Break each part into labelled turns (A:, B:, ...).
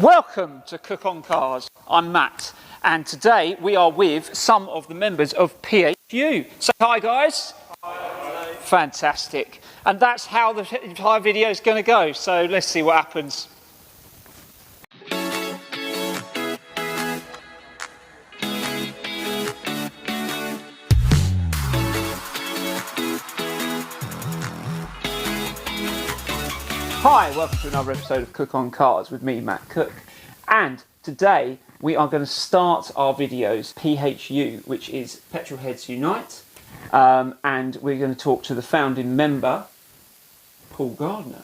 A: Welcome to Cook on Cars. I'm Matt, and today we are with some of the members of PHU. Say hi, guys. Hi. Fantastic. And that's how the entire video is going to go. So let's see what happens. Hi, welcome to another episode of Cook on Cars with me, Matt Cook. And today we are going to start our videos PHU, which is Petrol Heads Unite. And we're going to talk to the founding member, Paul Gardner.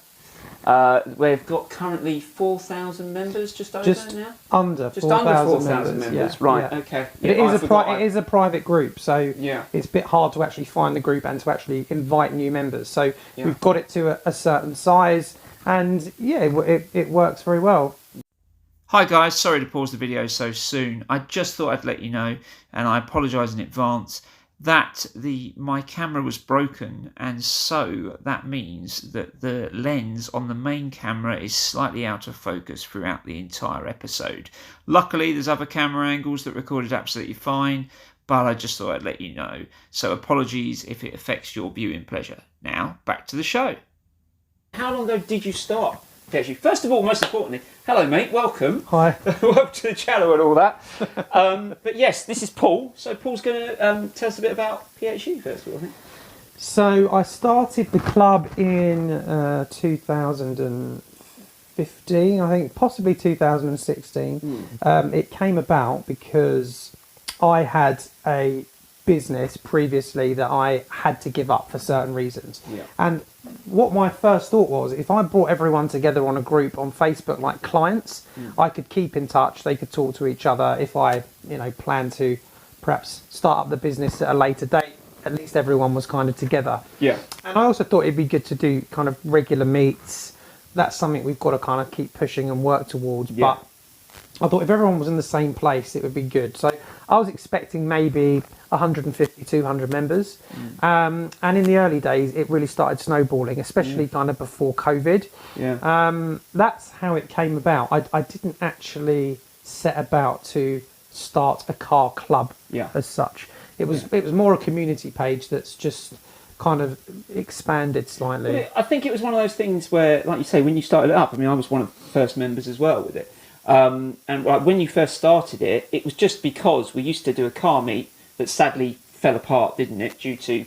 A: We've got currently 4,000 members, just over now?
B: Under 4,000 members.
A: Yeah, right,
B: yeah.
A: Okay.
B: Yeah, it is a private group, so
A: yeah,
B: it's a bit hard to actually find the group and to actually invite new members. So we've got it to a certain size, and yeah, it works very well.
A: Hi guys, sorry to pause the video so soon. I just thought I'd let you know, and I apologise in advance, that my camera was broken, and so that means that the lens on the main camera is slightly out of focus throughout the entire episode. Luckily there's other camera angles that recorded absolutely fine, but I just thought I'd let you know. So apologies if it affects your viewing pleasure. Now back to the show. How long ago did you start? First of all, most importantly, hello mate, welcome.
B: Hi.
A: Welcome to the channel and all that. But yes, this is Paul. So Paul's going to tell us a bit about PHU first of all, I think.
B: So I started the club in 2015, I think, possibly 2016. It came about because I had a business previously that I had to give up for certain reasons. Yeah. And what my first thought was, if I brought everyone together on a group on Facebook like clients, I could keep in touch, they could talk to each other. If I, plan to perhaps start up the business at a later date, at least everyone was kind of together.
A: Yeah.
B: And I also thought it'd be good to do kind of regular meets. That's something we've got to kind of keep pushing and work towards. Yeah. But I thought if everyone was in the same place, it would be good. So I was expecting maybe 150, 200 members. And in the early days, it really started snowballing, especially kind of before COVID.
A: Yeah.
B: That's how it came about. I didn't actually set about to start a car club as such. It was more a community page that's just kind of expanded slightly.
A: Well, I think it was one of those things where, like you say, when you started it up, I mean, I was one of the first members as well with it. And when you first started it, it was just because we used to do a car meet that sadly fell apart, didn't it, due to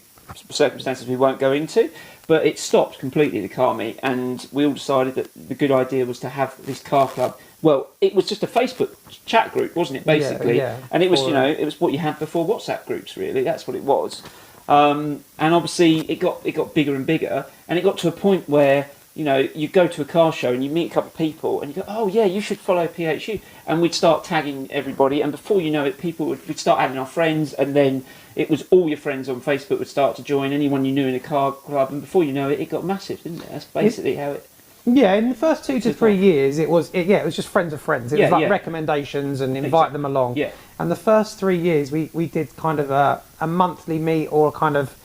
A: circumstances we won't go into. But it stopped completely, the car meet, and we all decided that the good idea was to have this car club. Well, it was just a Facebook chat group, wasn't it, basically?
B: Yeah.
A: And it was, it was what you had before WhatsApp groups, really. That's what it was. And obviously it got bigger and bigger, and it got to a point where you go to a car show and you meet a couple of people and you go, oh yeah, you should follow PHU. And we'd start tagging everybody, and before you know it, we'd start adding our friends, and then it was all your friends on Facebook would start to join, anyone you knew in a car club, and before you know it, it got massive, didn't it? That's basically how it...
B: Yeah, in the first 2 to 3 years, it was just friends of friends. It was like recommendations and invite them along. Yeah. And the first 3 years, we did kind of a monthly meet, or kind of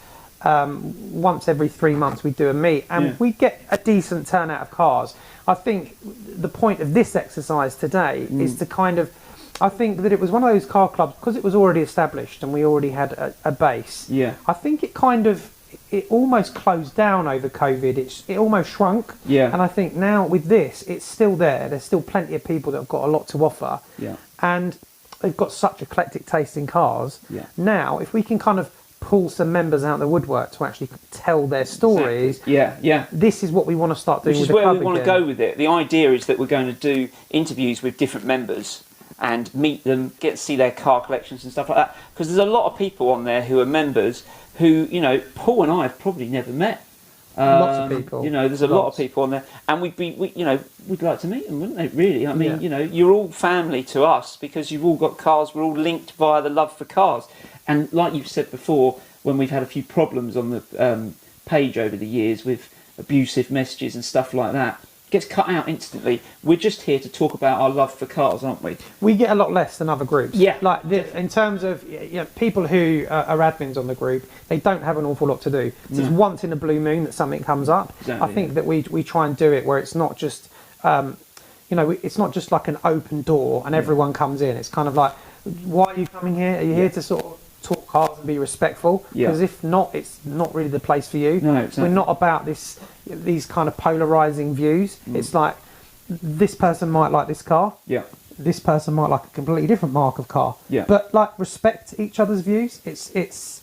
B: once every 3 months we'd do a meet, and we'd get a decent turnout of cars. I think the point of this exercise today is to kind of, I think that it was one of those car clubs, because it was already established and we already had a base. Yeah. I think it almost closed down over COVID. It almost shrunk. Yeah. And I think now with this, it's still there. There's still plenty of people that have got a lot to offer. Yeah. And they've got such eclectic taste in cars. Yeah. Now, if we can kind of pull some members out of the woodwork to actually tell their stories. Exactly. Yeah. This is what we want to start doing. Which is where we want to go with it. The idea is that we're going to do interviews with different members and meet them, get to see their car collections and stuff like that. Because there's a lot of people on there who are members who, Paul and I have probably never met. Lots of people.
A: There's a lot of people on there, and we'd like to meet them, wouldn't they? Really, I mean, you're all family to us because you've all got cars. We're all linked via the love for cars. And like you've said before, when we've had a few problems on the page over the years with abusive messages and stuff like that, it gets cut out instantly. We're just here to talk about our love for cars, aren't we?
B: We get a lot less than other groups.
A: Yeah.
B: Like in terms of people who are admins on the group, they don't have an awful lot to do. So it's once in a blue moon that something comes up. Exactly, I think that we try and do it where it's not just you know, it's not just like an open door and everyone comes in. It's kind of like, why are you coming here? Are you here to sort of talk cars and be respectful? Because if not, it's not really the place for you.
A: No, exactly.
B: We're not about these kind of polarizing views. It's like, this person might like this car.
A: Yeah.
B: This person might like a completely different mark of car.
A: Yeah.
B: But like, respect each other's views. It's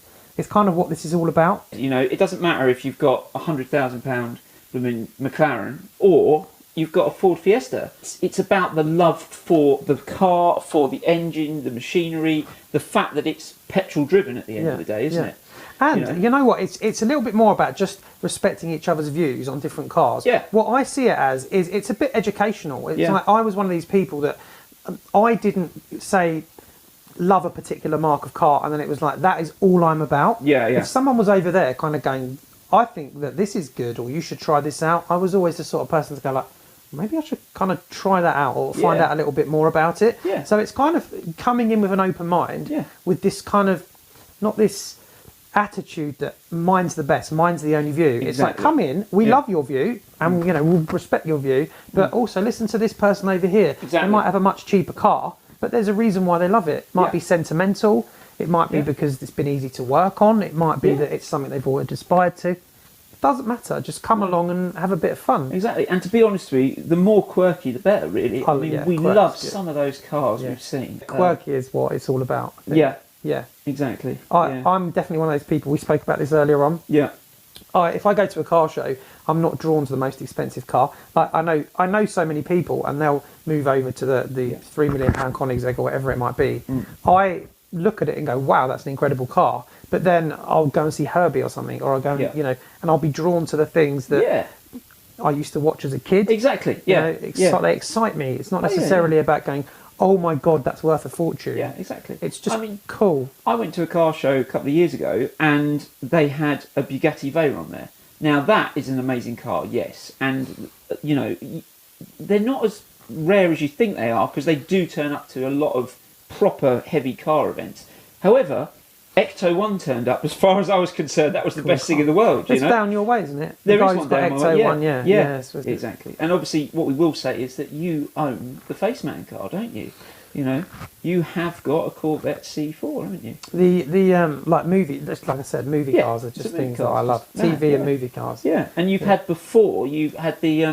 B: kind of what this is all about.
A: You know, it doesn't matter if you've got £100,000 blooming McLaren or you've got a Ford Fiesta. It's about the love for the car, for the engine, the machinery, the fact that it's petrol driven at the end of the day, isn't it?
B: And you know what? It's a little bit more about just respecting each other's views on different cars.
A: Yeah.
B: What I see it as is it's a bit educational. It's like, I was one of these people that I didn't say love a particular mark of car and then it was like, that is all I'm about.
A: Yeah.
B: If someone was over there kind of going, I think that this is good, or you should try this out, I was always the sort of person to go like, maybe I should kind of try that out or find out a little bit more about it.
A: Yeah.
B: So it's kind of coming in with an open mind, with this kind of, not this attitude that mine's the best, mine's the only view. It's like, come in, we love your view, and you know, we'll respect your view, but also listen to this person over here.
A: Exactly.
B: They might have a much cheaper car, but there's a reason why they love it. It might be sentimental, it might be because it's been easy to work on, it might be that it's something they've always aspired to. It doesn't matter, just come along and have a bit of fun.
A: Exactly, and to be honest with you, the more quirky the better, really. I mean, we love some of those cars we've seen.
B: Quirky is what it's all about. Yeah,
A: exactly.
B: I'm definitely one of those people. We spoke about this earlier on.
A: Yeah.
B: If I go to a car show, I'm not drawn to the most expensive car. Like, I know so many people, and they'll move over to the £3 million Koenigsegg or whatever it might be. I look at it and go, wow, that's an incredible car. But then I'll go and see Herbie or something, or I'll go, you know, and I'll be drawn to the things that I used to watch as a kid.
A: Exactly.
B: You know, they excite me. It's not necessarily about going, oh my God, that's worth a fortune.
A: Yeah, exactly.
B: It's just cool.
A: I went to a car show a couple of years ago and they had a Bugatti Veyron there. Now that is an amazing car, yes. And, you know, they're not as rare as you think they are because they do turn up to a lot of proper heavy car events. However, Ecto 1 turned up. As far as I was concerned, that was the best thing in the world.
B: It's down your way, isn't it?
A: There is one down my way.
B: Ecto 1, yeah,
A: exactly. And obviously, what we will say is that you own the Faceman car, don't you? You know, you have got a Corvette C4, haven't you?
B: The like movie, like I said, movie cars are just things that I love. TV and movie cars.
A: Yeah, and you've had before. You've had the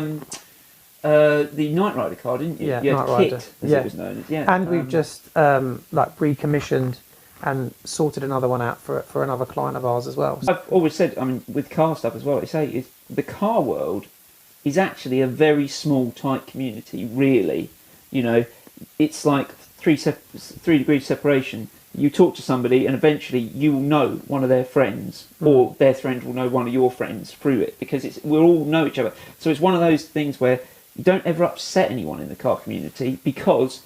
A: Knight Rider car, didn't you?
B: Yeah,
A: Knight
B: Rider.
A: As it was known as. Yeah,
B: and we've just like recommissioned and sorted another one out for another client of ours as well.
A: I've always said, I mean, with car stuff as well, I say is the car world is actually a very small, tight community. Really, you know, it's like 3 degrees separation. You talk to somebody, and eventually you will know one of their friends, or their friend will know one of your friends through it, because we all know each other. So it's one of those things where you don't ever upset anyone in the car community because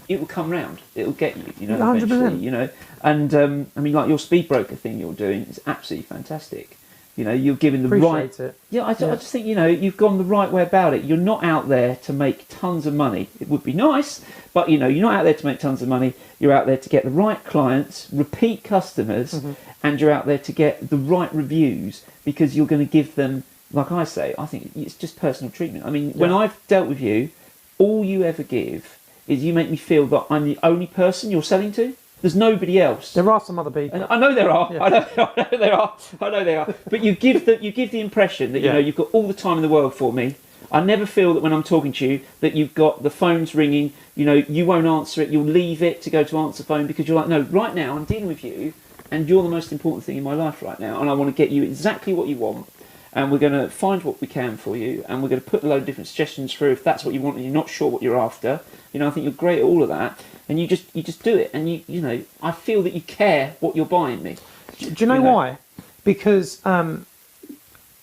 A: it will come round. It'll get you, you know,
B: 100%.
A: eventually, you know. And I mean, like your Speedbroker thing you're doing is absolutely fantastic. You know, you're giving the
B: Appreciate it.
A: Yeah, I just think, you know, you've gone the right way about it. You're not out there to make tons of money. It would be nice, but, you know, you're not out there to make tons of money. You're out there to get the right clients, repeat customers, and you're out there to get the right reviews because you're going to give them, like I say, I think it's just personal treatment. I mean, when I've dealt with you, all you ever give is you make me feel that I'm the only person you're selling to. There's nobody else.
B: There are some other people.
A: And I know there are. Yeah. I know there are. But you give the impression that you know you've got all the time in the world for me. I never feel that when I'm talking to you that you've got the phone's ringing. You know, you won't answer it. You'll leave it to go to answer phone because you're like, no, right now I'm dealing with you, and you're the most important thing in my life right now, and I want to get you exactly what you want. And we're going to find what we can for you, and we're going to put a load of different suggestions through if that's what you want and you're not sure what you're after. You know, I think you're great at all of that, and you just do it, and you know, I feel that you care what you're buying me.
B: Do you know why? Because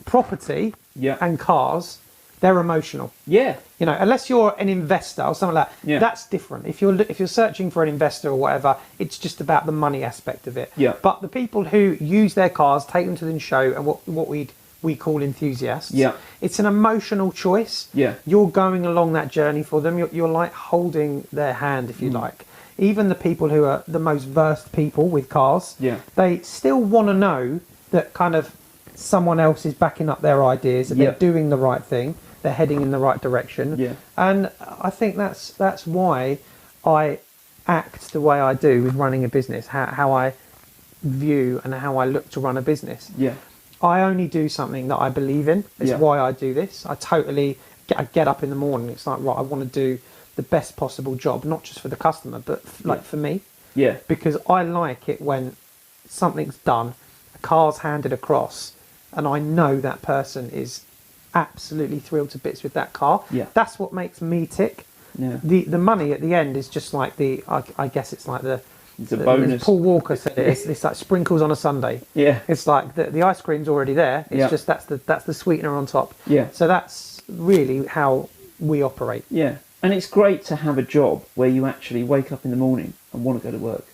B: property and cars, they're emotional.
A: Yeah.
B: You know, unless you're an investor or something like that, that's different. If you're searching for an investor or whatever, it's just about the money aspect of it.
A: Yeah.
B: But the people who use their cars, take them to the show, and what we call enthusiasts.
A: Yeah.
B: It's an emotional choice.
A: Yeah.
B: You're going along that journey for them. You're like holding their hand, if you like. Even the people who are the most versed people with cars, they still want to know that kind of someone else is backing up their ideas, that they're doing the right thing. they're heading in the right direction.
A: Yeah.
B: And I think that's why I act the way I do with running a business, how I view and how I look to run a business.
A: Yeah.
B: I only do something that I believe in. It's why I do this. I get up in the morning. It's like, right, I want to do the best possible job, not just for the customer, but for me.
A: Yeah.
B: Because I like it when something's done, a car's handed across, and I know that person is absolutely thrilled to bits with that car.
A: Yeah.
B: That's what makes me tick.
A: Yeah.
B: The money at the end is just like I guess it's like
A: it's a bonus.
B: Paul Walker said it's like sprinkles on a sundae.
A: Yeah.
B: It's like the ice cream's already there. It's just that's the sweetener on top.
A: Yeah.
B: So that's really how we operate.
A: Yeah. And it's great to have a job where you actually wake up in the morning and want to go to work.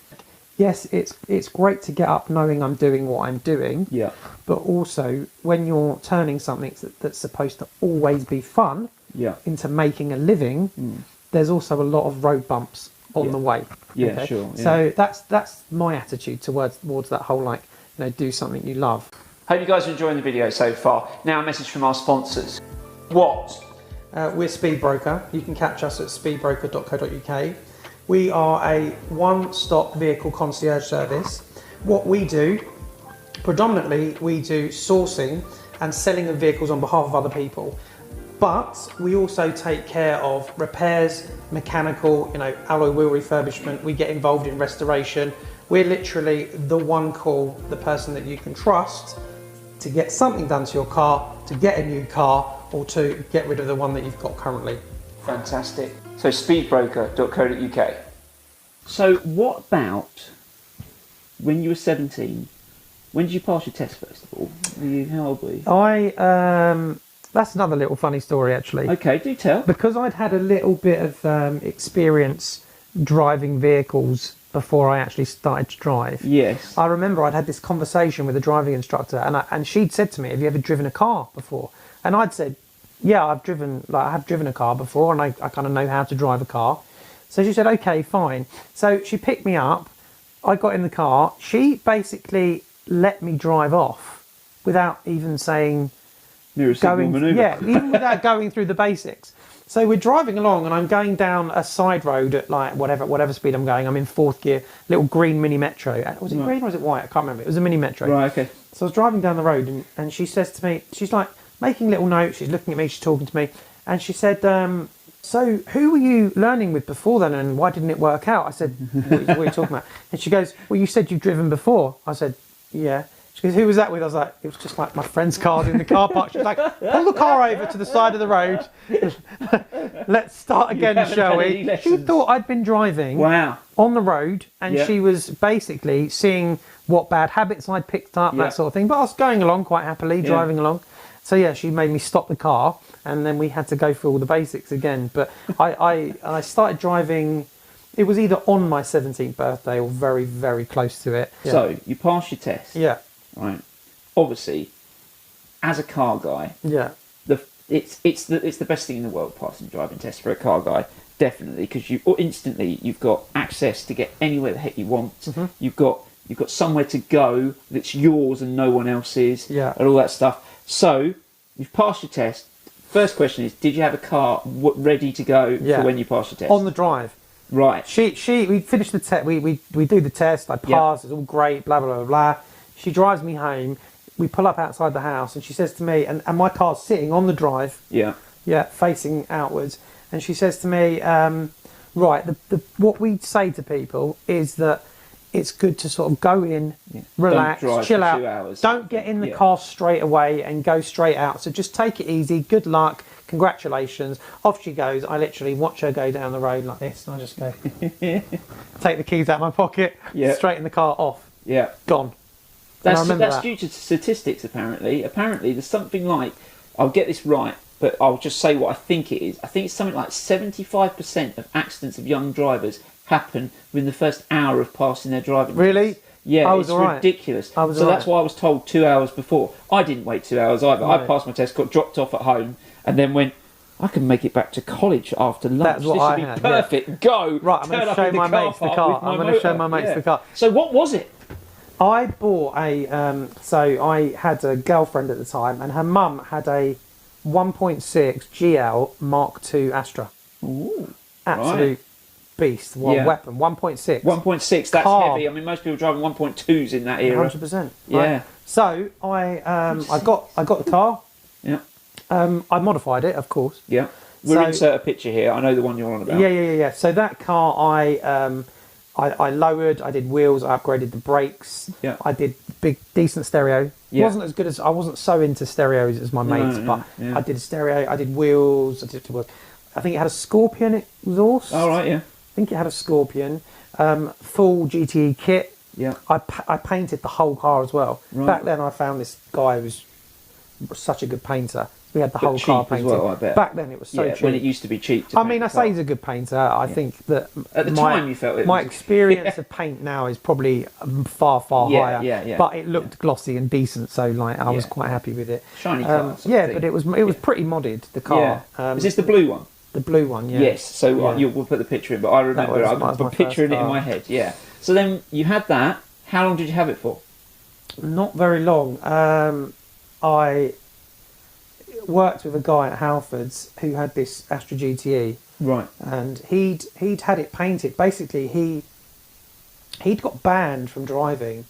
B: Yes, it's great to get up knowing I'm doing what I'm doing.
A: Yeah.
B: But also when you're turning something that's supposed to always be fun into making a living, there's also a lot of road bumps on the way.
A: Yeah,
B: okay?
A: sure. Yeah.
B: So that's my attitude towards that whole do something you love.
A: Hope you guys are enjoying the video so far. Now a message from our sponsors. What?
B: We're Speedbroker. You can catch us at speedbroker.co.uk. We are a one-stop vehicle concierge service. What we do, predominantly, we do sourcing and selling of vehicles on behalf of other people. But we also take care of repairs, mechanical, alloy wheel refurbishment. We get involved in restoration. We're literally the one call, the person that you can trust to get something done to your car, to get a new car, or to get rid of the one that you've got currently.
A: Fantastic. So speedbroker.co.uk. So what about when you were 17? When did you pass your test first of all? How old were you?
B: That's another little funny story actually.
A: Okay, do tell.
B: Because I'd had a little bit of experience driving vehicles before I actually started to drive.
A: Yes.
B: I remember I'd had this conversation with a driving instructor and she'd said to me, have you ever driven a car before? And I'd said, yeah, I have driven a car before and I kind of know how to drive a car. So she said, okay, fine. So she picked me up, I got in the car, she basically let me drive off without even saying, even without going through the basics. So we're driving along and I'm going down a side road at whatever speed I'm going. I'm in fourth gear, little green mini metro. Was it green or was it white? I can't remember. It was a mini metro.
A: Right, okay.
B: So I was driving down the road and she says to me, she's like making little notes, she's looking at me, she's talking to me, and she said, so who were you learning with before then and why didn't it work out? I said, what are you talking about? And she goes, well, you said you've driven before. I said, yeah. She goes, who was that with? I was like, it was just like my friend's car in the car park. She's like, pull the car over to the side of the road. Let's start again, shall we? She thought I'd been driving on the road and she was basically seeing what bad habits I'd picked up, that sort of thing. But I was going along quite happily, driving along. So yeah, she made me stop the car and then we had to go through all the basics again. But I started driving, it was either on my 17th birthday or very, very close to it. Yeah.
A: So you passed your test.
B: Yeah.
A: Right. Obviously, as a car guy, it's the best thing in the world, passing driving test for a car guy, definitely, because you've got access to get anywhere the heck you want. Mm-hmm. You've got somewhere to go that's yours and no one else's, and all that stuff. So you've passed your test. First question is, did you have a car ready to go for when you passed your test?
B: On the drive.
A: Right.
B: We finished the test. We do the test. I pass. It's all great. Blah blah blah blah. She drives me home. We pull up outside the house, and she says to me, and my car's sitting on the drive. Yeah, facing outwards. And she says to me, right, what we say to people is that it's good to sort of go in, relax, chill out. 2 hours. Don't get in the car straight away and go straight out. So just take it easy. Good luck. Congratulations. Off she goes. I literally watch her go down the road like this, and I just go, take the keys out of my pocket, straight in the car, off. Yeah. Gone.
A: That's due to statistics, apparently. Apparently, there's something like, I'll get this right, but I'll just say what I think it is. I think it's something like 75% of accidents of young drivers happen within the first hour of passing their driving test.
B: Really?
A: Yeah, it's ridiculous. That's why I was told 2 hours before. I didn't wait 2 hours either. Right. I passed my test, got dropped off at home, and then went, I can make it back to college after lunch.
B: That's what
A: this would be perfect. Yeah. Go.
B: Right, I'm going to show my mates the car. I'm going to show my mates the car.
A: So what was it?
B: I bought so I had a girlfriend at the time, and her mum had a 1.6 GL Mark II Astra.
A: Ooh,
B: absolute beast. Weapon. 1.6.
A: 1.6. That's heavy. I mean, most people driving 1.2s in that era.
B: 100%.
A: Yeah.
B: Right? So I got the car.
A: Yeah.
B: I modified it, of course.
A: Yeah. We'll insert a picture here. I know the one you're on about.
B: Yeah. So that car, I lowered. I did wheels. I upgraded the brakes.
A: Yeah.
B: I did decent stereo.
A: Yeah.
B: Wasn't as good as I wasn't so into stereos as my mates, but I did stereo. I did wheels. I think it had a Scorpion exhaust.
A: Oh right, yeah.
B: I think it had a Scorpion. Full GTE kit.
A: Yeah.
B: I painted the whole car as well.
A: Right.
B: Back then, I found this guy who was such a good painter. We had the whole car painted.
A: As well, I bet.
B: Back then, it was so cheap.
A: When it used to be cheap.
B: I mean, I say he's a good painter. I think that
A: at the time you felt it.
B: My experience of paint now is probably far higher.
A: Yeah.
B: But it looked glossy and decent, so like I was quite happy with it.
A: Shiny car.
B: But it was pretty modded. The car.
A: Is this the blue one?
B: The blue one, yeah.
A: Yes. So we'll put the picture in, but I remember I'm picturing it in my head. Yeah. So then you had that. How long did you have it for?
B: Not very long. I worked with a guy at Halfords who had this Astra GTE,
A: right?
B: And he'd had it painted. Basically, he'd got banned from driving,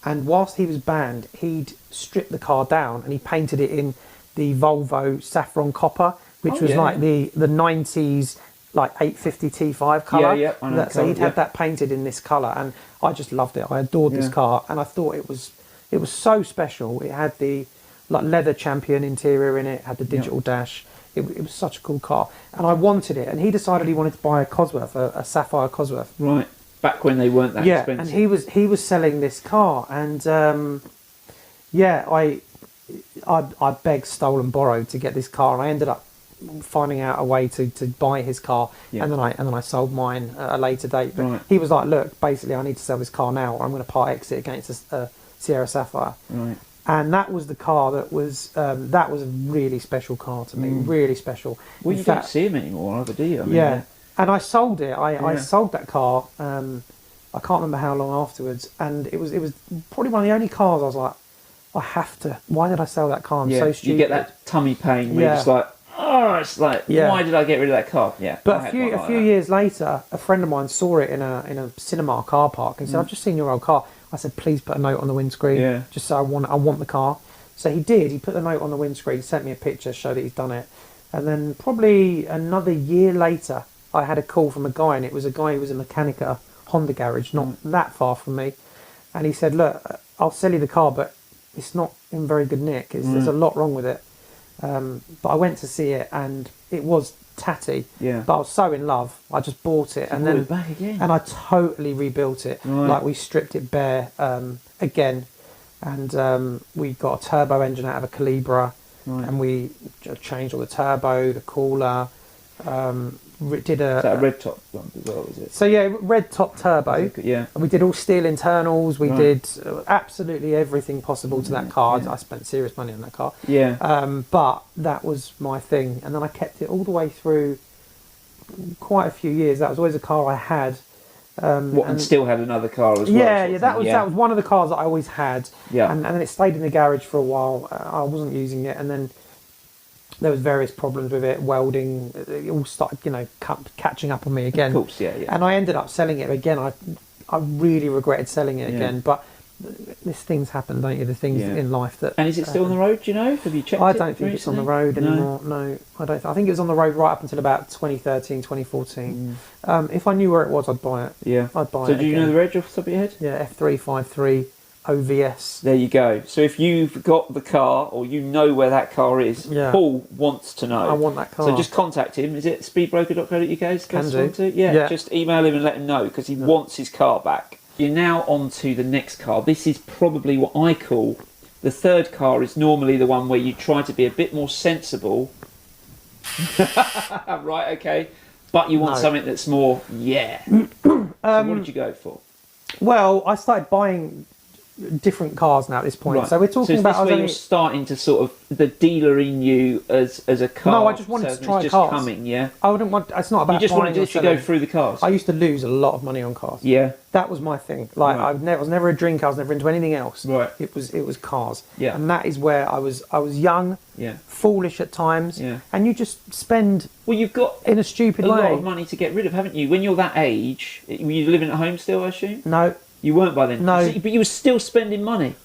B: and whilst he was banned, he'd stripped the car down and he painted it in the Volvo saffron copper, which was like the 90s like 850 T5 colour.
A: Yeah, I know.
B: So he'd had that painted in this colour, and I just loved it. I adored this car, and I thought it was so special. It had the like leather Champion interior in it, had the digital dash. It was such a cool car, and I wanted it. And he decided he wanted to buy a Cosworth, a Sapphire Cosworth.
A: Right, back when they weren't that expensive.
B: And he was selling this car, and I begged, stole, and borrowed to get this car, and I ended up finding out a way to buy his car, and then I sold mine at a later date. But he was like, "Look, basically, I need to sell this car now, or I'm going to part exit against a Sierra Sapphire."
A: Right.
B: And that was the car that was a really special car to me, really special.
A: Well, you don't see them anymore, either, do you? I mean,
B: and I sold it. I sold that car. I can't remember how long afterwards, and it was probably one of the only cars I was like, I have to. Why did I sell that car? I'm so stupid.
A: You get that tummy pain where you're just like, oh, it's like, why did I get rid of that car? Yeah.
B: But a few years later, a friend of mine saw it in a cinema car park and said, "I've just seen your old car." I said, "Please put a note on the windscreen, just so I want the car." So he did. He put the note on the windscreen, sent me a picture, showed that he's done it. And then probably another year later, I had a call from a guy, and it was a guy who was a mechanic at a Honda garage, not that far from me. And he said, "Look, I'll sell you the car, but it's not in very good nick. There's a lot wrong with it." But I went to see it, and it was tatty.
A: Yeah.
B: But I was so in love, I just bought it, and then
A: back again.
B: And I totally rebuilt it.
A: Right.
B: Like we stripped it bare again, and we got a turbo engine out of a Calibra, and we changed all the turbo, the cooler. Did
A: Is that a red top one as well, is it?
B: So yeah, red top turbo.
A: Yeah.
B: And we did all steel internals. We did absolutely everything possible to that car. I spent serious money on that car.
A: Yeah.
B: But that was my thing, and then I kept it all the way through quite a few years. That was always a car I had.
A: And still had another car as well.
B: Yeah, that was one of the cars that I always had.
A: Yeah.
B: And then it stayed in the garage for a while. I wasn't using it, and then there was various problems with it, welding. It all started, catching up on me again.
A: Of course, yeah.
B: And I ended up selling it again. I really regretted selling it again, but these things happen, don't you? The things in life that.
A: And is it still on the road? Do you know? Have you checked it?
B: I don't think it's on the road anymore. No, I don't. I think it was on the road right up until about 2013, 2014. If I knew where it was, I'd buy it.
A: Yeah,
B: I'd buy it.
A: So do you know the reg off the top of your head?
B: Yeah, F353 OVS.
A: There you go. So if you've got the car, or you know where that car is, Paul wants to know.
B: I want that car.
A: So just contact him. Is it speedbroker.co.uk?
B: Can do.
A: Yeah, just email him and let him know, because he wants his car back. You're now on to the next car. This is probably what I call the third car. Is normally the one where you try to be a bit more sensible. Right, okay. But you want something that's more, so what did you go for?
B: Well, I started buying different cars now at this point.
A: Right.
B: So we're talking about.
A: So is this where you're starting to sort of the dealer in you as a car?
B: No, I just wanted to try
A: just
B: cars.
A: Coming, yeah.
B: I wouldn't want. It's not about.
A: You just wanted to literally go through the cars.
B: I used to lose a lot of money on cars.
A: Yeah.
B: That was my thing. Like
A: Right.
B: I was never a drinker. I was never into anything else.
A: Right.
B: It was cars.
A: Yeah.
B: And that is where I was young.
A: Yeah.
B: Foolish at times.
A: Yeah.
B: And you just spend.
A: Well, you've got
B: in a stupid
A: a
B: way.
A: lot of money to get rid of, haven't you? When you're that age, were you living at home still? I assume.
B: No.
A: You weren't by then.
B: No.
A: But you were still spending money.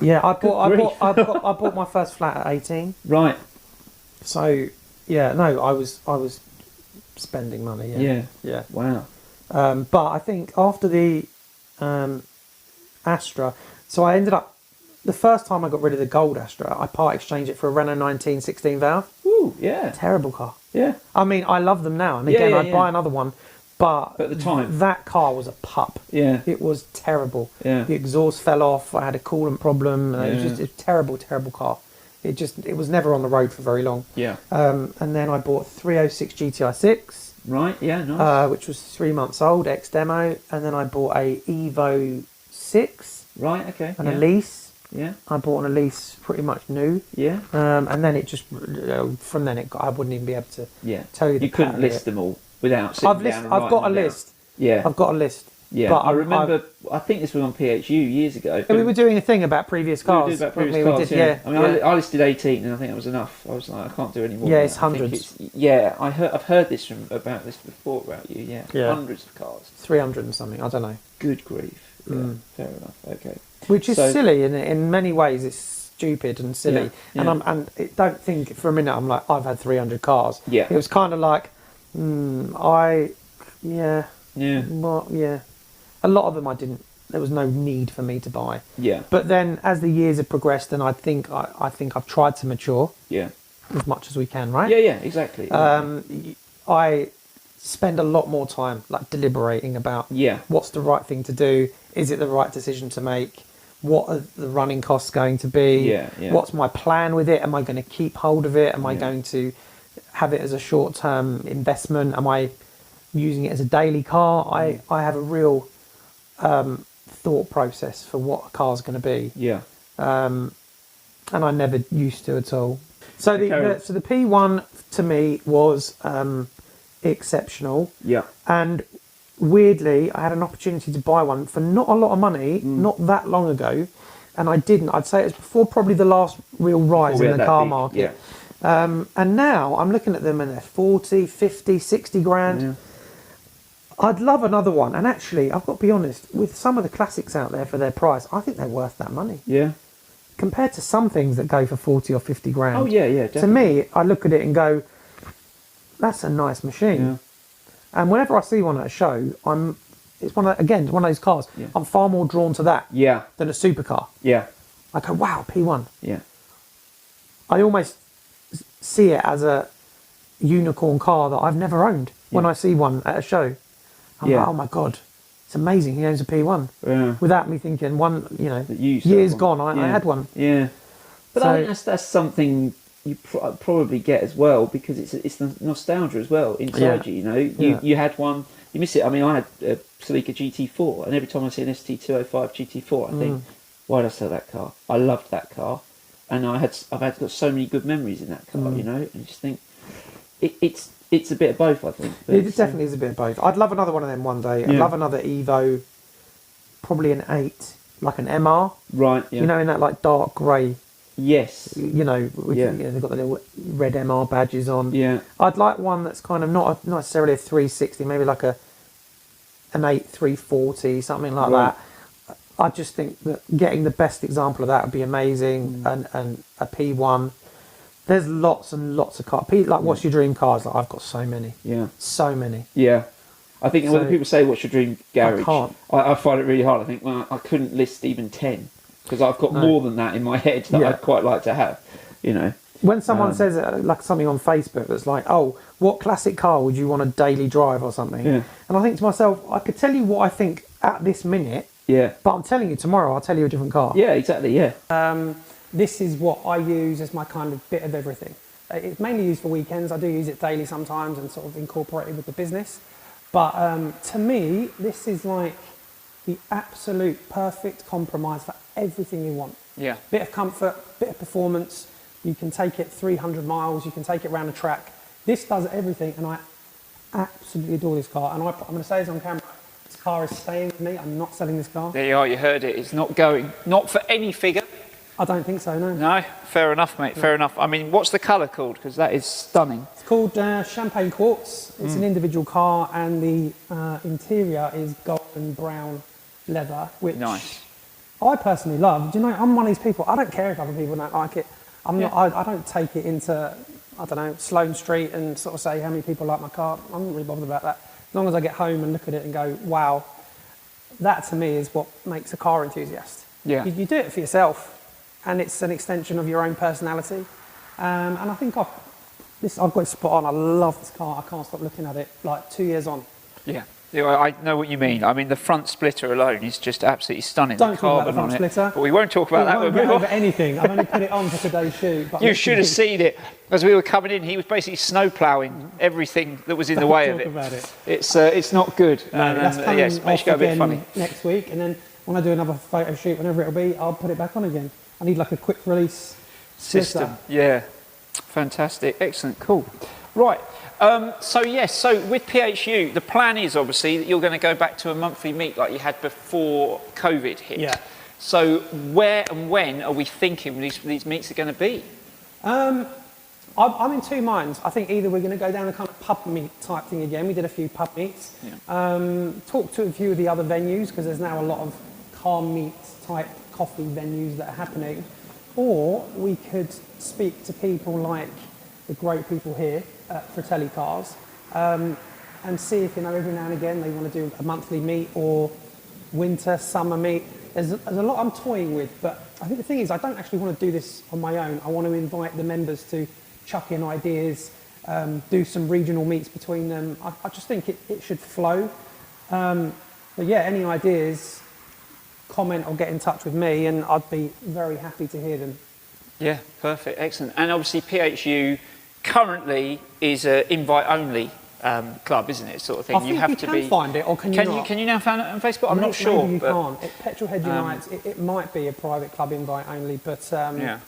B: Yeah, I bought my first flat at 18.
A: Right.
B: So, yeah, no, I was spending money. Yeah. Yeah.
A: Wow.
B: But I think after the Astra, so I ended up, the first time I got rid of the gold Astra, I part exchanged it for a Renault 19 16 valve.
A: Ooh, yeah.
B: Terrible car.
A: Yeah.
B: I mean, I love them now, and again, I'd buy another one. But
A: at the time,
B: that car was a pup.
A: Yeah.
B: It was terrible.
A: Yeah.
B: The exhaust fell off. I had a coolant problem.
A: Yeah.
B: It was just a terrible, terrible car. It was never on the road for very long.
A: Yeah.
B: And then I bought 306 GTI 6.
A: Right. Yeah. Nice.
B: Which was 3 months old, ex demo, and then I bought a Evo 6.
A: Right. Okay.
B: And a lease.
A: Yeah.
B: I bought an Elise pretty much new.
A: Yeah.
B: And then it just from then I wouldn't even be able to tell you.
A: You couldn't list them all without sitting down and
B: I've got a
A: writing them
B: list.
A: Yeah.
B: I've got a list.
A: Yeah. But I remember. I think this was on PHU years ago.
B: We were doing a thing about previous cars.
A: We did about previous cars.
B: Yeah.
A: I mean, I listed 18, and I think that was enough. I was like, I can't do any more.
B: Yeah, it's hundreds.
A: I've heard this about this before about you. Yeah. Hundreds of cars. 300
B: and something. I don't know.
A: Good grief. Yeah, fair enough. Okay.
B: Which is silly in many ways. It's stupid and silly.
A: Yeah.
B: And don't think for a minute I'm like I've had 300 cars.
A: Yeah.
B: It was kind of like
A: Yeah.
B: Well, yeah. A lot of them I didn't. There was no need for me to buy.
A: Yeah.
B: But then as the years have progressed, and I think I've tried to mature.
A: Yeah.
B: As much as we can, right?
A: Yeah. Yeah. Exactly.
B: I spend a lot more time like deliberating about what's the right thing to do. Is it the right decision to make? What are the running costs going to be?
A: Yeah.
B: What's my plan with it? Am I going to keep hold of it? Am I going to have it as a short-term investment? Am I using it as a daily car? I have a real thought process for what a car's going to be.
A: Yeah.
B: And I never used to at all. So the P1 to me was exceptional.
A: Yeah.
B: And weirdly, I had an opportunity to buy one for not a lot of money, not that long ago, and I didn't. I'd say it was before probably the last real rise in the car market.
A: Yeah.
B: And now I'm looking at them and they're 40, 50, 60 grand. Yeah. I'd love another one. And actually, I've got to be honest, with some of the classics out there for their price, I think they're worth that money.
A: Yeah.
B: Compared to some things that go for 40 or 50 grand.
A: Oh, yeah, definitely.
B: To me, I look at it and go, that's a nice machine.
A: Yeah.
B: And whenever I see one at a show, it's one of those cars. Yeah. I'm far more drawn to that than a supercar.
A: Yeah.
B: I go, wow, P1.
A: Yeah.
B: I almost see it as a unicorn car that I've never owned when I see one at a show. I'm like, oh my God, it's amazing he owns a P1.
A: Yeah.
B: Without me thinking, years gone, I had one.
A: Yeah. But I think that's something you probably get as well, because it's the nostalgia as well inside you. You know, you had one, you miss it. I mean, I had a Celica GT4, and every time I see an ST205 GT4, I think, why did I sell that car? I loved that car, and I've got so many good memories in that car. You know, and you just think it's a bit of both. I think
B: it definitely is a bit of both. I'd love another one of them one day. I'd love another Evo, probably an 8, like an MR. Right. Yeah. You know, in that like dark grey. Yes. You know, they've got the little red MR badges on. Yeah. I'd like one that's kind of not necessarily a 360, maybe like an 8340, something like that. I just think that getting the best example of that would be amazing. And a P1. There's lots and lots of cars. What's your dream cars? Like, I've got so many. Yeah. So many. Yeah. I think when people say, what's your dream garage? I find it really hard. I think, well, I couldn't list even 10. Because I've got more than that in my head that I'd quite like to have, you know. When someone says like something on Facebook that's like, oh, what classic car would you want to daily drive or something? Yeah. And I think to myself, I could tell you what I think at this minute. Yeah. But I'm telling you tomorrow, I'll tell you a different car. Yeah, exactly, yeah. This is what I use as my kind of bit of everything. It's mainly used for weekends. I do use it daily sometimes and sort of incorporate it with the business. But to me, this is like the absolute perfect compromise for everything you want.
A: Yeah.
B: Bit of comfort, bit of performance. You can take it 300 miles. You can take it around the track. This does everything, and I absolutely adore this car. And I'm going to say this on camera. This car is staying with me. I'm not selling this car.
A: There you are. You heard it. It's not going. Not for any figure.
B: I don't think so, no.
A: No, fair enough, mate, fair enough. I mean, what's the colour called? Because that is stunning.
B: It's called Champagne Quartz. It's an individual car, and the interior is golden brown leather, which
A: nice.
B: I personally love. Do you know, I'm one of these people, I don't care if other people don't like it. I'm not. I don't take it into, I don't know, Sloane Street and sort of say how many people like my car. I'm not really bothered about that. As long as I get home and look at it and go, wow, that to me is what makes a car enthusiast.
A: Yeah.
B: You do it for yourself. And it's an extension of your own personality. And I think I've got it spot on. I love this car. I can't stop looking at it, like 2 years on.
A: Yeah, I know what you mean. I mean, the front splitter alone is just absolutely stunning.
B: Don't talk about the front splitter.
A: But we won't talk about that.
B: We won't go over anything. I've only put it on for today's shoot. But
A: you should have seen it. As we were coming in, he was basically snow ploughing everything that was in the way of it.
B: About it.
A: It's not good.
B: No, that's coming
A: yes, makes you go a bit funny.
B: Next week, and then when I do another photo shoot, whenever it'll be, I'll put it back on again. I need like a quick release
A: system. Yeah, fantastic, excellent, cool. Right, so with PHU, the plan is obviously that you're going to go back to a monthly meet like you had before COVID hit.
B: Yeah.
A: So where and when are we thinking these meets are going to be?
B: I'm in two minds. I think either we're going to go down a kind of pub meet type thing again. We did a few pub meets. Yeah. Talk to a few of the other venues because there's now a lot of car meet type coffee venues that are happening, or we could speak to people like the great people here at Fratelli Cars and see if, every now and again they want to do a monthly meet or winter, summer meet. There's a lot I'm toying with, but I think the thing is I don't actually want to do this on my own. I want to invite the members to chuck in ideas, do some regional meets between them. I just think it should flow. But yeah, any ideas, comment or get in touch with me and I'd be very happy to hear them.
A: Yeah, perfect, excellent. And obviously PHU currently is an invite-only club, isn't it, sort of thing?
B: I think you can find it, or can you not?
A: Can you now find it on Facebook? I'm not sure.
B: Maybe you can't. At Petrol Heads Unite, it might be a private club invite only, but
A: yeah.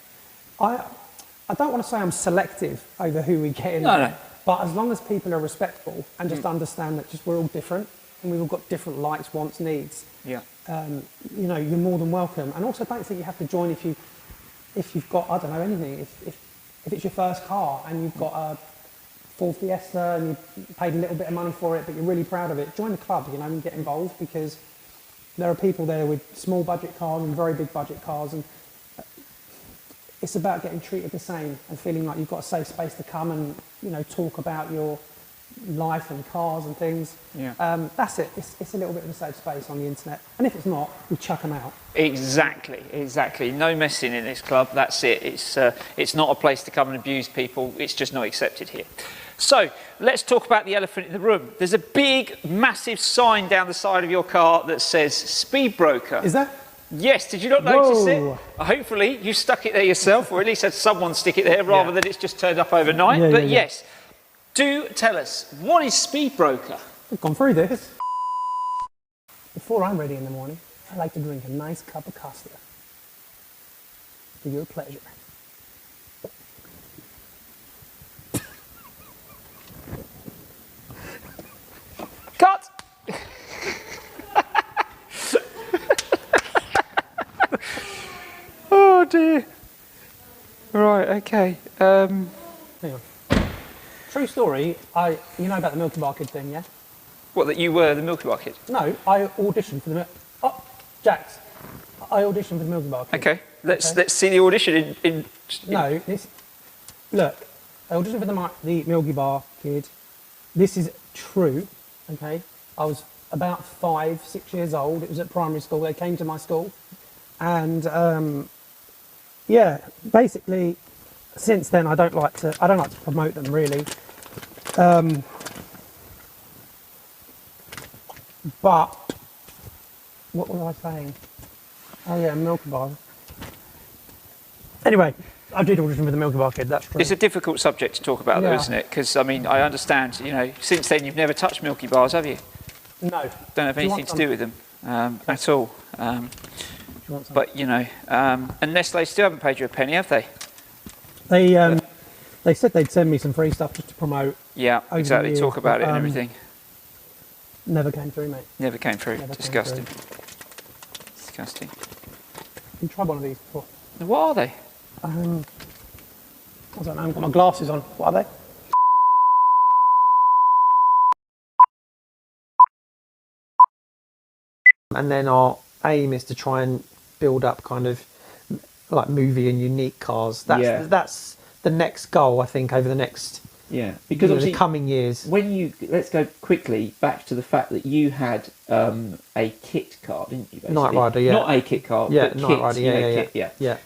B: I don't want to say I'm selective over who we get in there, but as long as people are respectful and just understand that we're all different and we've all got different likes, wants, needs.
A: Yeah.
B: You're more than welcome. And also don't think you have to join if you've got, I don't know, anything. If it's your first car and you've got a Ford Fiesta and you paid a little bit of money for it, but you're really proud of it, join the club, and get involved, because there are people there with small budget cars and very big budget cars, and it's about getting treated the same and feeling like you've got a safe space to come and, talk about your life and cars and things.
A: Yeah.
B: That's it. It's a little bit of a safe space on the internet. And if it's not, we chuck them out.
A: Exactly. No messing in this club. That's it. It's not a place to come and abuse people. It's just not accepted here. So let's talk about the elephant in the room. There's a big, massive sign down the side of your car that says Speedbroker.
B: Is that?
A: Yes, did you not notice it? Hopefully you stuck it there yourself, or at least had someone stick it there rather than it's just turned up overnight.
B: Yeah,
A: yes, do tell us, what is Speedbroker?
B: We've gone through this. Before I'm ready in the morning, I like to drink a nice cup of Costa. For your pleasure.
A: Cut! Oh dear. Right, okay.
B: Hang on. True story, you know about the Milky Bar Kid thing, yeah?
A: What, that you were the Milky Bar Kid?
B: No, I auditioned for the Jax. I auditioned for the Milky Bar Kid.
A: Okay, let's see the audition in...
B: No, look, I auditioned for the Milky Bar Kid. This is true, okay? I was about 5, 6 years old. It was at primary school. They came to my school. And, basically, since then I don't like to promote them really. But what was I saying? Oh yeah, Milky Bar. Anyway, I did audition for the Milky Bar Kid, that's true.
A: It's a difficult subject to talk about though, isn't it? Because, I mean, I understand, since then you've never touched Milky Bars, have you?
B: No.
A: Don't have anything to do with them at all.
B: you want some.
A: But, you know, and Nestle still haven't paid you a penny, have they?
B: They said they'd send me some free stuff just to promote.
A: Yeah, exactly. Talk about it and everything.
B: Never came through, mate.
A: Never came through. Disgusting. Disgusting.
B: You tried one of these before?
A: What are they?
B: I don't know. I've got my glasses on. What are they? And then our aim is to try and build up kind of like movie and unique cars. That's the next goal, I think, over the next
A: because
B: the coming years.
A: Let's go quickly back to the fact that you had a kit car, didn't you? Basically?
B: Night Rider, yeah.
A: Not a kit car,
B: yeah,
A: but
B: Night
A: kit,
B: Rider, yeah.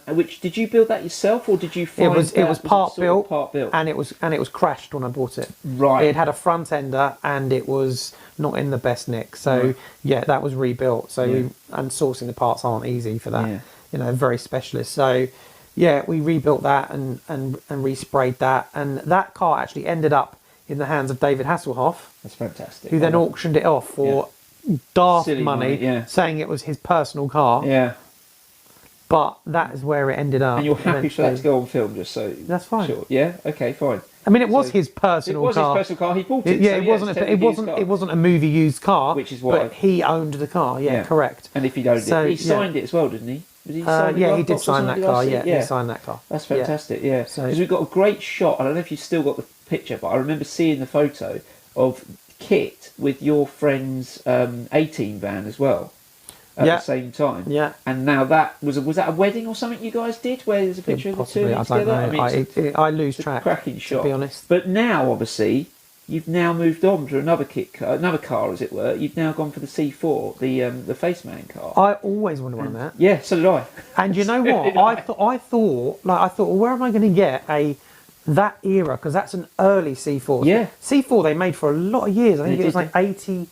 A: Which did you build that yourself, or did you find
B: it was part built,
A: and
B: it was crashed when I bought it.
A: Right.
B: It had a front ender and it was not in the best nick. So that was rebuilt. So and sourcing the parts aren't easy for that.
A: Yeah.
B: You know, very specialist. So we rebuilt that and resprayed that, and that car actually ended up in the hands of David Hasselhoff.
A: That's fantastic.
B: Who then auctioned it off for daft
A: silly money,
B: saying it was his personal car.
A: Yeah.
B: But that is where it ended up.
A: And you're happy for that to go on film, just so
B: that's fine.
A: Sure. Yeah. Okay. Fine.
B: I mean, it was his personal car.
A: It was his personal car. He bought it.
B: It wasn't a movie used car.
A: Which is what.
B: But he owned the car. Yeah, correct.
A: And if he'd owned it, he signed it as well, didn't he?
B: He did sign that car. He signed that car.
A: That's fantastic. Yeah. Because we've got a great shot. I don't know if you've still got the picture, but I remember seeing the photo of Kit with your friend's 18 van as well. At the same time, and now that was that a wedding or something you guys did where there's a picture of the two of you together?
B: I mean, I lose track.
A: Cracking shot,
B: to be honest.
A: But now, obviously, you've now moved on to another car, as it were. You've now gone for the C4, the Faceman car.
B: I always wanted one of that.
A: Yeah, so did I.
B: And you know what? I thought, well, where am I going to get that era? Because that's an early C4.
A: Yeah,
B: C4 they made for a lot of years. I think it was like 83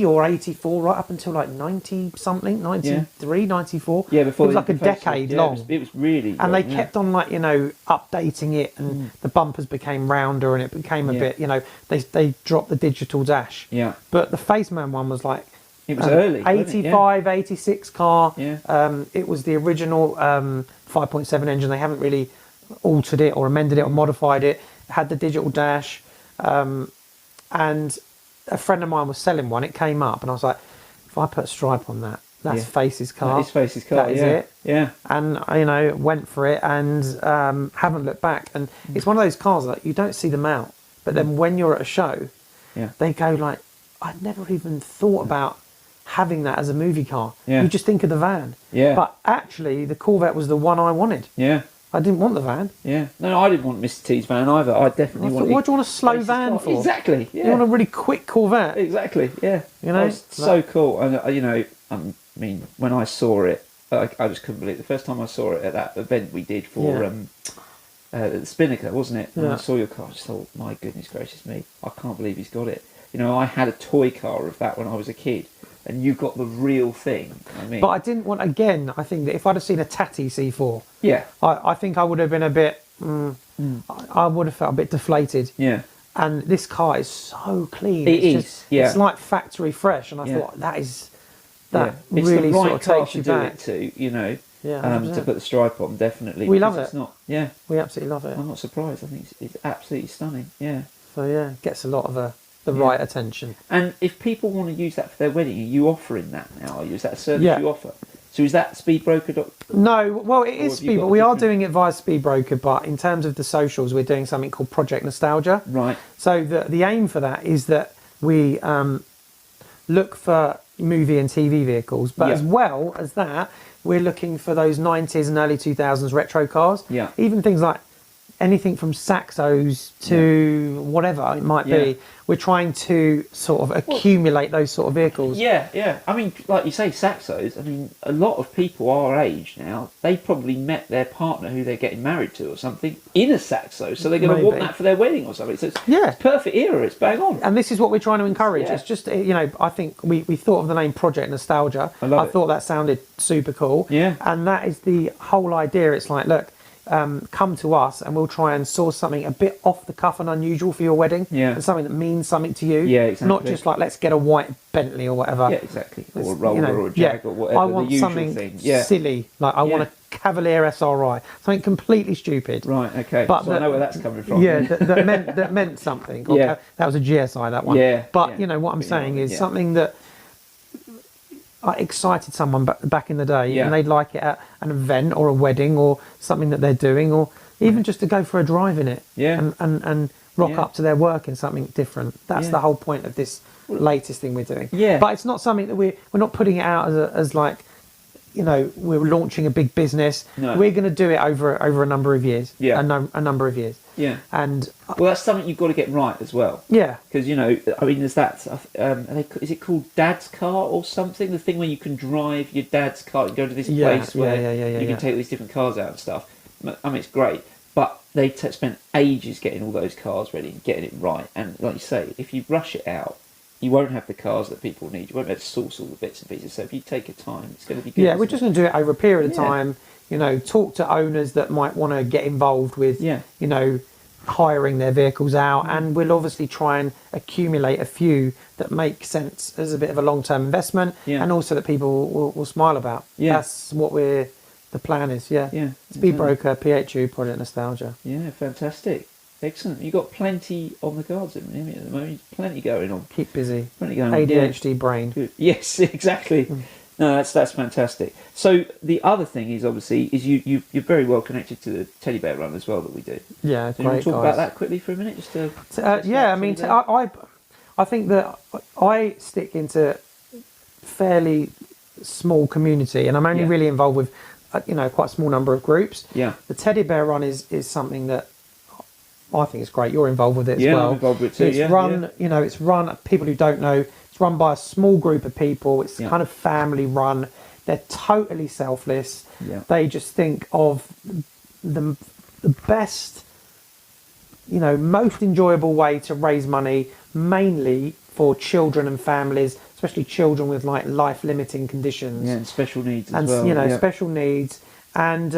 B: or 84, right up until like 90 something, 93, 94.
A: Yeah, before
B: it was like a decade long.
A: It was really long,
B: and they kept on like updating it, and the bumpers became rounder, and it became a bit they dropped the digital dash.
A: Yeah.
B: But the Faceman one was like
A: it was early,
B: 85, 86 car.
A: Yeah.
B: It was the original 5.7 engine. They haven't really altered it or amended it or modified it. It had the digital dash, and a friend of mine was selling one. It came up, and I was like, if I put a stripe on that, that's Face's car.
A: That is Face's car.
B: That is it.
A: Yeah.
B: And went for it, and haven't looked back. And it's one of those cars that you don't see them out, but then when you're at a show, they go like, I'd never even thought about having that as a movie car.
A: Yeah.
B: You just think of the van.
A: Yeah.
B: But actually, the Corvette was the one I wanted.
A: Yeah.
B: I didn't want the van.
A: Yeah. No, I didn't want Mr. T's van either. I definitely wanted...
B: What do you want a slow van for?
A: Exactly. Yeah.
B: You want a really quick Corvette?
A: Exactly. Yeah.
B: You know,
A: it's so cool. And I mean, when I saw it, I just couldn't believe it. The first time I saw it at that event we did for the Spinnaker, wasn't it? When I saw your car, I just thought, my goodness gracious me, I can't believe he's got it. You know, I had a toy car of that when I was a kid. And you've got the real thing. I mean,
B: but I didn't want. Again, I think that if I'd have seen a Tatty C4, I think I would have been a bit. I would have felt a bit deflated.
A: Yeah.
B: And this car is so clean.
A: It's
B: like factory fresh, and I thought that
A: it's
B: really
A: the right
B: sort of
A: car
B: takes
A: to
B: you
A: do
B: back.
A: it to, to
B: 100%.
A: put the stripe on, definitely.
B: We love it.
A: It's not. Yeah.
B: We absolutely love it.
A: I'm not surprised. I think it's absolutely stunning. Yeah.
B: So gets a lot of the right attention.
A: And if people want to use that for their wedding, are you offering that now? Is that a service you offer? So is that Speedbroker?
B: No, well, it is Speedbroker. We are doing it via Speedbroker, but in terms of the socials, we're doing something called Project Nostalgia.
A: Right.
B: So the aim for that is that we look for movie and TV vehicles, but as well as that, we're looking for those 90s and early 2000s retro cars.
A: Yeah.
B: Even things like anything from Saxos to whatever it might be. We're trying to sort of accumulate those sort of vehicles.
A: Yeah. I mean, like you say, Saxos, I mean, a lot of people our age now, they probably met their partner who they're getting married to or something in a Saxo, so they're going to want that for their wedding or something. So it's perfect era, it's bang on.
B: And this is what we're trying to encourage. It's just, I think we thought of the name Project Nostalgia. I thought that sounded super cool.
A: Yeah.
B: And that is the whole idea. It's like, look, come to us and we'll try and source something a bit off the cuff and unusual for your wedding, and something that means something to you.
A: Yeah, exactly.
B: Not just like, let's get a white Bentley or whatever.
A: Yeah, exactly. Or a Roller or a Jag or whatever.
B: I want
A: the usual
B: something
A: thing.
B: silly, like I want a Cavalier SRI, something completely stupid.
A: Right. Okay.
B: But
A: so I know where that's coming from.
B: Yeah, that meant something. That was a GSI, that one.
A: Yeah.
B: But what I'm saying is something that I excited someone back in the day, and they'd like it at an event or a wedding or something that they're doing, or even just to go for a drive in it.
A: Yeah.
B: And rock up to their work in something different. That's the whole point of this latest thing we're doing.
A: Yeah.
B: But it's not something that we're not putting it out as like, we're launching a big business.
A: No.
B: We're going to do it over a number of years.
A: Yeah.
B: A number of years.
A: Yeah.
B: And
A: well, that's something you've got to get right as well.
B: Yeah.
A: Because there's that. Is it called Dad's Car or something? The thing where you can drive your dad's car and go to this place where you can take all these different cars out and stuff. I mean, it's great, but they spent ages getting all those cars ready and getting it right. And like you say, if you rush it out, you won't have the cars that people need. You won't be able to source all the bits and pieces. So if you take your time, it's going to be good.
B: Yeah, we're just going to do it over a period of time. Talk to owners that might want to get involved with, hiring their vehicles out. And we'll obviously try and accumulate a few that make sense as a bit of a long-term investment, and also that people will smile about. Yeah. That's what the plan is, Yeah, Speedbroker, PHU, Project Nostalgia.
A: Yeah, fantastic. Excellent. You've got plenty on the cards at the moment. Plenty going on.
B: Keep busy.
A: Plenty going on.
B: ADHD brain.
A: Good. Yes, exactly. No, that's fantastic. So the other thing is obviously you're very well connected to the teddy bear run as well that we do.
B: Yeah,
A: so you want to talk about that quickly for a minute, just to
B: I think that I stick into fairly small community, and I'm only really involved with quite a small number of groups.
A: Yeah.
B: The teddy bear run is something that I think is great. You're involved with it as well.
A: Yeah, I'm involved with it too.
B: It's run. People who don't know, it's run by a small group of people. It's kind of family run. They're totally selfless.
A: Yeah.
B: They just think of the best, most enjoyable way to raise money, mainly for children and families, especially children with like life-limiting conditions.
A: Yeah, and special needs as well.
B: Special needs. And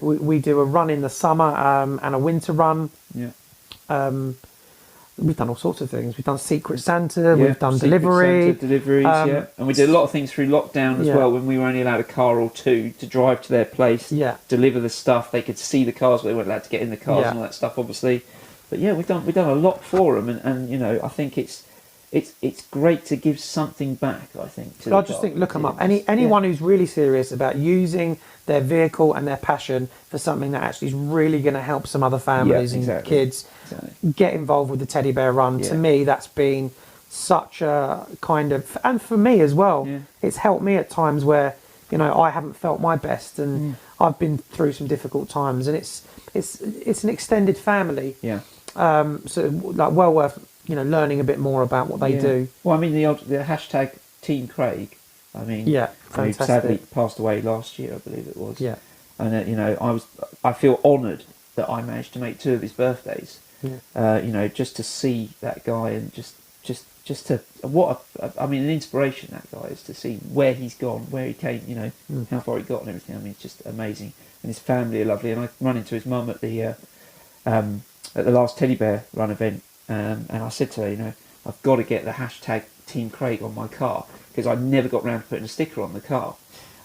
B: we do a run in the summer and a winter run. Yeah. We've done all sorts of things. We've done Secret Santa. We've done deliveries. And we did a lot of things through lockdown as well, when we were only allowed a car or two to drive to their place, deliver the stuff. They could see the cars, but they weren't allowed to get in the cars and all that stuff, obviously. But we've done a lot for them, and I think it's great to give something back. I think. I just think look them up. Anyone who's really serious about using their vehicle and their passion for something that actually is really going to help some other families and kids, get involved with the teddy bear run. To me, that's been such a kind of, and for me as well, it's helped me at times where I haven't felt my best, and I've been through some difficult times, and it's an extended family. Yeah. So like well worth learning a bit more about what they do.
A: Well, I mean the hashtag Team Craig. I mean, who sadly passed away last year, I believe it was. Yeah. And I feel honoured that I managed to make 2 of his birthdays. Yeah. Just to see that guy and just to an inspiration that guy is, to see where he's gone, where he came, how far he got and everything. I mean, it's just amazing. And his family are lovely. And I run into his mum at the last teddy bear run event, and I said to her, I've got to get the hashtag Team Craig on my car, because I never got round to putting a sticker on the car,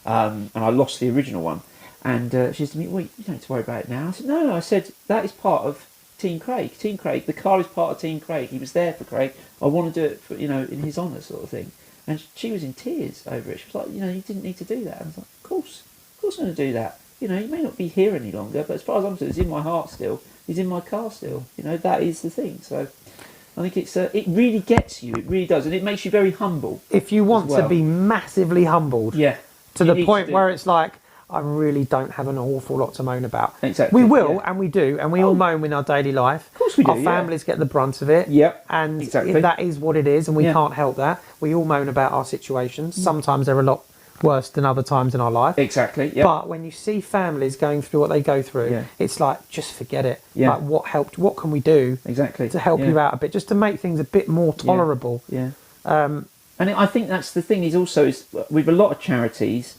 A: and I lost the original one. And she said to me, well, you don't have to worry about it now. I said, no, I said, that is part of Team Craig. Team Craig, the car is part of Team Craig. He was there for Craig. I want to do it for, in his honour, sort of thing. And she was in tears over it. She was like, you didn't need to do that. I was like, of course I'm going to do that. He may not be here any longer, but as far as I'm concerned, he's in my heart still. He's in my car still. That is the thing. So I think it really gets you. It really does, and it makes you very humble.
B: If you want to be massively humbled, to the point where it's like, I really don't have an awful lot to moan about.
A: Exactly.
B: We will, and we do, and we all moan in our daily life.
A: Of course we do.
B: Our families get the brunt of it.
A: Yep.
B: And that is what it is, and we can't help that. We all moan about our situations. Sometimes they're a lot worse than other times in our life.
A: Exactly. Yep.
B: But when you see families going through what they go through, it's like, just forget it.
A: Yeah.
B: Like, what helped? What can we do?
A: Exactly.
B: To help you out a bit, just to make things a bit more tolerable.
A: Yeah. And I think that's the thing is with a lot of charities,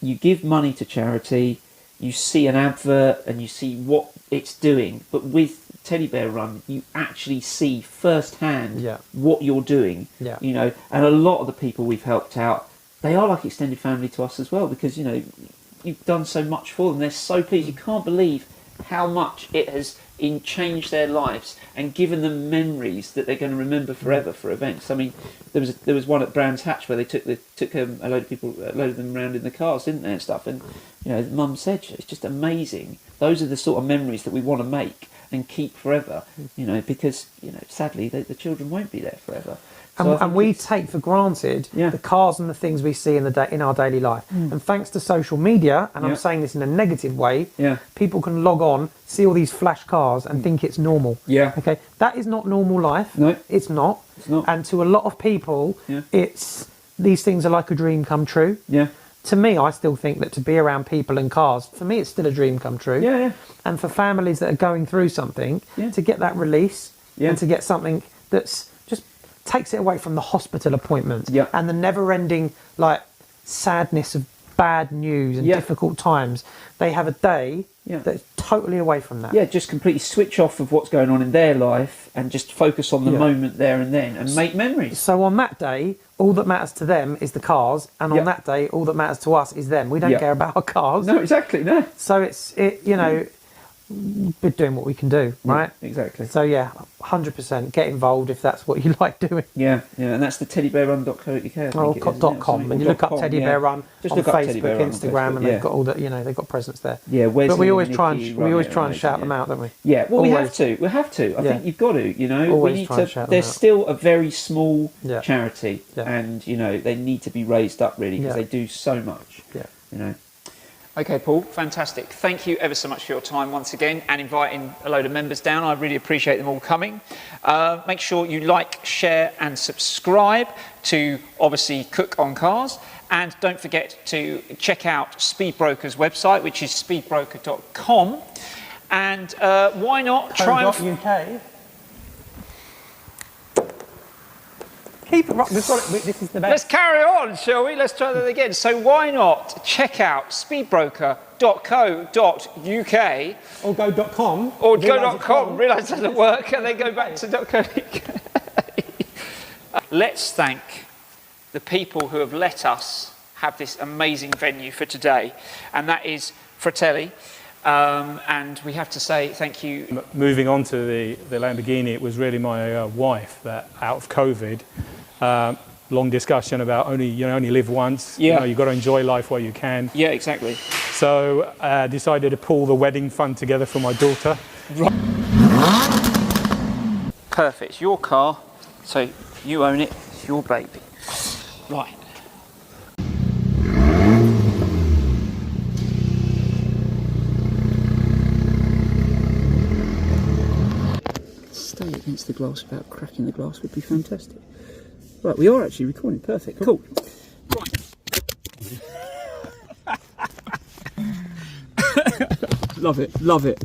A: you give money to charity, you see an advert and you see what it's doing, but with Teddy Bear Run, you actually see firsthand what you're doing. You know, and a lot of the people we've helped out, they are like extended family to us as well, because, you know, you've done so much for them. They're so pleased. You can't believe how much it has changed their lives and given them memories that they're going to remember forever for events. I mean, there was one at Brands Hatch where they took a load of them around in the cars, didn't they, and stuff. And, you know, Mum said, it's just amazing. Those are the sort of memories that we want to make and keep forever, you know, because, you know, sadly the children won't be there forever. So
B: and we take for granted the cars and the things we see in our daily life. And thanks to social media, and I'm saying this in a negative way, people can log on, see all these flash cars and think it's normal. Okay, that is not normal life.
A: No,
B: it's not.
A: It's not.
B: And to a lot of people, these things are like a dream come true. To me, I still think that to be around people and cars, for me, it's still a dream come true. And for families that are going through something, to get that release and to get something that's just takes it away from the hospital appointments and the never-ending like sadness of bad news and difficult times. They have a day that's totally away from that.
A: Just completely switch off of what's going on in their life and just focus on the moment there and then and make memories.
B: So on that day, all that matters to them is the cars, and on that day, all that matters to us is them. We don't care about our cars.
A: No, exactly, no.
B: So you know, we're doing what we can do, right?
A: Exactly.
B: So 100% get involved if that's what you like doing.
A: And that's the teddybearrun.co.uk.
B: .com, and you look up Teddy Bear Run on Facebook, Instagram, and they've got all that. You know, they've got presence there.
A: But
B: we always try and shout them out, don't we?
A: Well, we have to. I think you've got to. You know, we need to. They're still a very small charity, and you know they need to be raised up really because they do so much. You know. Okay, Paul, fantastic. Thank you ever so much for your time once again and inviting a load of members down. I really appreciate them all coming. Make sure you like, share and subscribe to, obviously, Cook on Cars. And don't forget to check out Speedbroker's website, which is speedbroker.com. And why not try and...
B: UK. Keep it. We've got it. This is the best.
A: Let's carry on, shall we? Let's try that again. So why not check out speedbroker.co.uk
B: or go.com
A: or go.com? Realise it doesn't work, and then go back to .co.uk. Let's thank the people who have let us have this amazing venue for today, and that is Fratelli. And we have to say thank you.
C: Moving on to the Lamborghini, it was really my wife that, out of COVID, long discussion about only live once. You know, you've got to enjoy life while you can.
A: Yeah, exactly.
C: So decided to pull the wedding fund together for my daughter.
A: Perfect. It's your car, so you own it. It's your baby. Right. Stay against the glass without cracking the glass would be fantastic. Right, we are actually recording. Perfect. Cool. Right. Love it. Love it.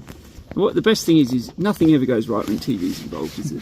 A: What the best thing is nothing ever goes right when TV's involved, is it?